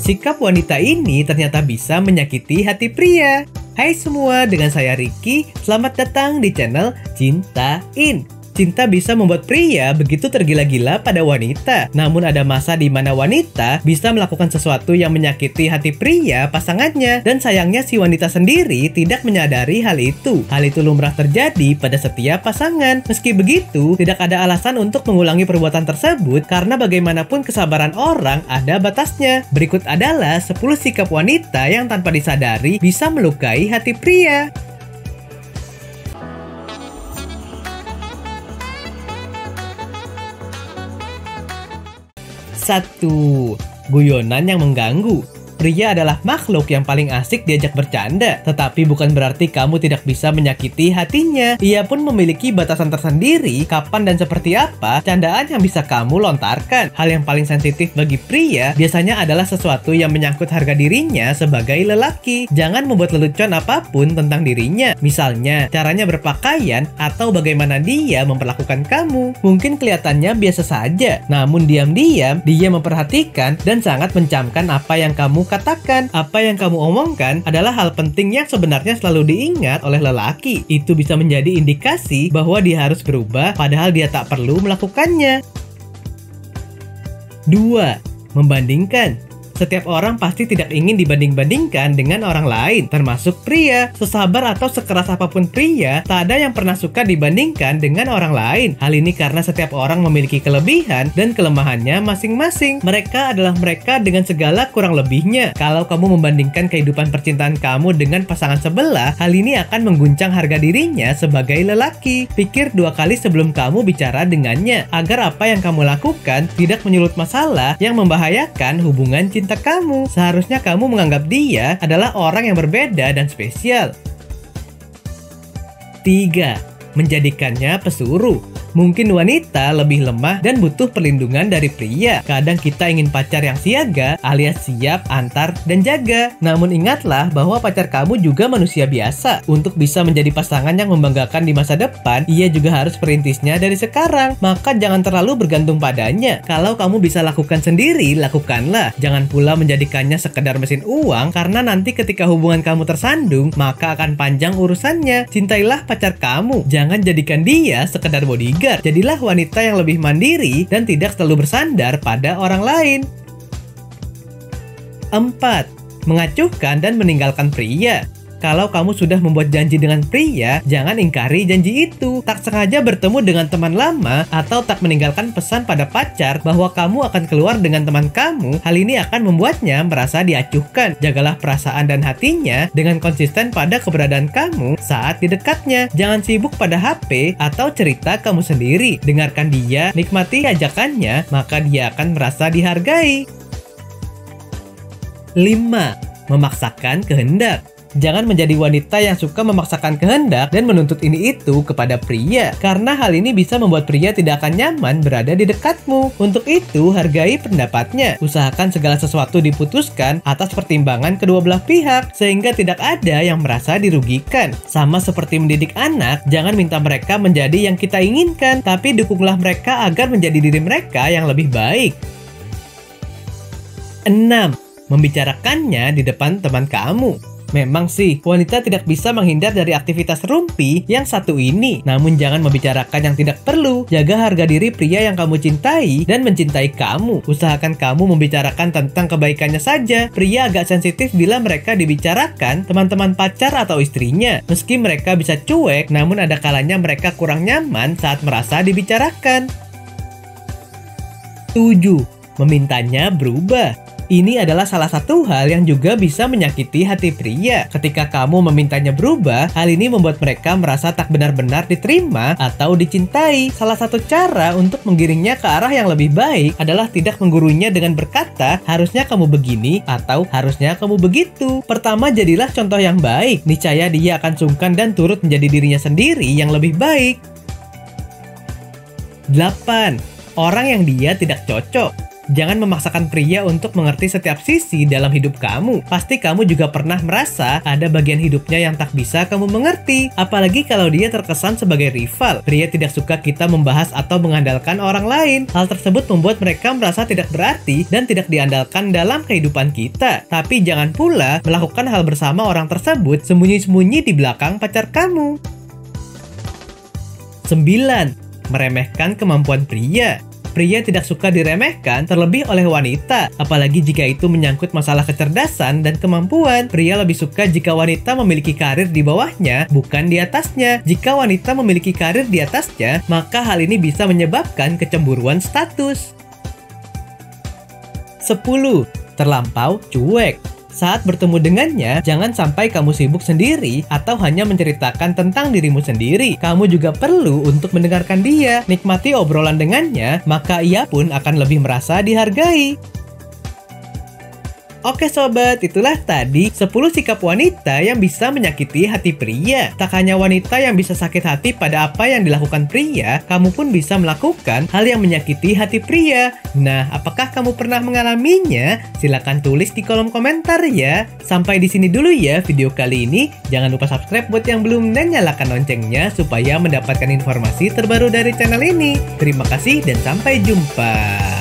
sikap wanita ini ternyata bisa menyakiti hati pria. Hai semua, dengan saya Ricky. Selamat datang di channel Cintain. Cinta bisa membuat pria begitu tergila-gila pada wanita. Namun ada masa di mana wanita bisa melakukan sesuatu yang menyakiti hati pria pasangannya. Dan sayangnya si wanita sendiri tidak menyadari hal itu. Hal itu lumrah terjadi pada setiap pasangan. Meski begitu, tidak ada alasan untuk mengulangi perbuatan tersebut karena bagaimanapun kesabaran orang ada batasnya. Berikut adalah 10 sikap wanita yang tanpa disadari bisa melukai hati pria. 1. Guyonan yang mengganggu. Pria adalah makhluk yang paling asik diajak bercanda, tetapi bukan berarti kamu tidak bisa menyakiti hatinya. Ia pun memiliki batasan tersendiri kapan dan seperti apa candaan yang bisa kamu lontarkan. Hal yang paling sensitif bagi pria biasanya adalah sesuatu yang menyangkut harga dirinya sebagai lelaki. Jangan membuat lelucon apapun tentang dirinya. Misalnya, caranya berpakaian atau bagaimana dia memperlakukan kamu. Mungkin kelihatannya biasa saja, namun diam-diam dia memperhatikan dan sangat mencamkan apa yang kamu katakan. Apa yang kamu omongkan adalah hal penting yang sebenarnya selalu diingat oleh lelaki. Itu bisa menjadi indikasi bahwa dia harus berubah padahal dia tak perlu melakukannya. 2. Membandingkan. Setiap orang pasti tidak ingin dibanding-bandingkan dengan orang lain, termasuk pria. Sesabar atau sekeras apapun pria, tak ada yang pernah suka dibandingkan dengan orang lain. Hal ini karena setiap orang memiliki kelebihan dan kelemahannya masing-masing. Mereka adalah mereka dengan segala kurang lebihnya. Kalau kamu membandingkan kehidupan percintaan kamu dengan pasangan sebelah, hal ini akan mengguncang harga dirinya sebagai lelaki. Pikir 2 kali sebelum kamu bicara dengannya, agar apa yang kamu lakukan tidak menyulut masalah yang membahayakan hubungan cinta kamu. Seharusnya kamu menganggap dia adalah orang yang berbeda dan spesial. 3. Menjadikannya pesuruh. Mungkin wanita lebih lemah dan butuh perlindungan dari pria. Kadang kita ingin pacar yang siaga alias siap, antar, dan jaga. Namun ingatlah bahwa pacar kamu juga manusia biasa. Untuk bisa menjadi pasangan yang membanggakan di masa depan, ia juga harus perintisnya dari sekarang. Maka jangan terlalu bergantung padanya. Kalau kamu bisa lakukan sendiri, lakukanlah. Jangan pula menjadikannya sekedar mesin uang, karena nanti ketika hubungan kamu tersandung, maka akan panjang urusannya. Cintailah pacar kamu. Jangan jadikan dia sekedar bodyguard. Jadilah wanita yang lebih mandiri dan tidak selalu bersandar pada orang lain. 4. Mengacuhkan dan meninggalkan pria. Kalau kamu sudah membuat janji dengan pria, jangan ingkari janji itu. Tak sengaja bertemu dengan teman lama atau tak meninggalkan pesan pada pacar bahwa kamu akan keluar dengan teman kamu, hal ini akan membuatnya merasa diacuhkan. Jagalah perasaan dan hatinya dengan konsisten pada keberadaan kamu saat di dekatnya. Jangan sibuk pada HP atau cerita kamu sendiri. Dengarkan dia, nikmati ajakannya, maka dia akan merasa dihargai. 5. Memaksakan kehendak. Jangan menjadi wanita yang suka memaksakan kehendak dan menuntut ini itu kepada pria, karena hal ini bisa membuat pria tidak akan nyaman berada di dekatmu. Untuk itu, hargai pendapatnya. Usahakan segala sesuatu diputuskan atas pertimbangan kedua belah pihak, sehingga tidak ada yang merasa dirugikan. Sama seperti mendidik anak, jangan minta mereka menjadi yang kita inginkan, tapi dukunglah mereka agar menjadi diri mereka yang lebih baik. 6. Membicarakannya di depan teman kamu. Memang sih, wanita tidak bisa menghindar dari aktivitas rumpi yang satu ini. Namun jangan membicarakan yang tidak perlu. Jaga harga diri pria yang kamu cintai dan mencintai kamu. Usahakan kamu membicarakan tentang kebaikannya saja. Pria agak sensitif bila mereka dibicarakan teman-teman pacar atau istrinya. Meski mereka bisa cuek, namun ada kalanya mereka kurang nyaman saat merasa dibicarakan. 7. Memintanya berubah. Ini adalah salah satu hal yang juga bisa menyakiti hati pria. Ketika kamu memintanya berubah, hal ini membuat mereka merasa tak benar-benar diterima atau dicintai. Salah satu cara untuk menggiringnya ke arah yang lebih baik adalah tidak menggurunya dengan berkata, harusnya kamu begini atau harusnya kamu begitu. Pertama, jadilah contoh yang baik. Niscaya dia akan sungkan dan turut menjadi dirinya sendiri yang lebih baik. 8. Orang yang dia tidak cocok. Jangan memaksakan pria untuk mengerti setiap sisi dalam hidup kamu. Pasti kamu juga pernah merasa ada bagian hidupnya yang tak bisa kamu mengerti. Apalagi kalau dia terkesan sebagai rival. Pria tidak suka kita membahas atau mengandalkan orang lain. Hal tersebut membuat mereka merasa tidak berarti dan tidak diandalkan dalam kehidupan kita. Tapi jangan pula melakukan hal bersama orang tersebut sembunyi-sembunyi di belakang pacar kamu. 9. Meremehkan kemampuan pria. Pria tidak suka diremehkan, terlebih oleh wanita. Apalagi jika itu menyangkut masalah kecerdasan dan kemampuan. Pria lebih suka jika wanita memiliki karir di bawahnya, bukan di atasnya. Jika wanita memiliki karir di atasnya, maka hal ini bisa menyebabkan kecemburuan status. 10. Terlampau cuek. Saat bertemu dengannya, jangan sampai kamu sibuk sendiri atau hanya menceritakan tentang dirimu sendiri. Kamu juga perlu untuk mendengarkan dia, nikmati obrolan dengannya, maka ia pun akan lebih merasa dihargai. Oke sobat, itulah tadi 10 sikap wanita yang bisa menyakiti hati pria. Tak hanya wanita yang bisa sakit hati pada apa yang dilakukan pria, kamu pun bisa melakukan hal yang menyakiti hati pria. Nah, apakah kamu pernah mengalaminya? Silahkan tulis di kolom komentar ya. Sampai di sini dulu ya video kali ini. Jangan lupa subscribe buat yang belum dan nyalakan loncengnya supaya mendapatkan informasi terbaru dari channel ini. Terima kasih dan sampai jumpa.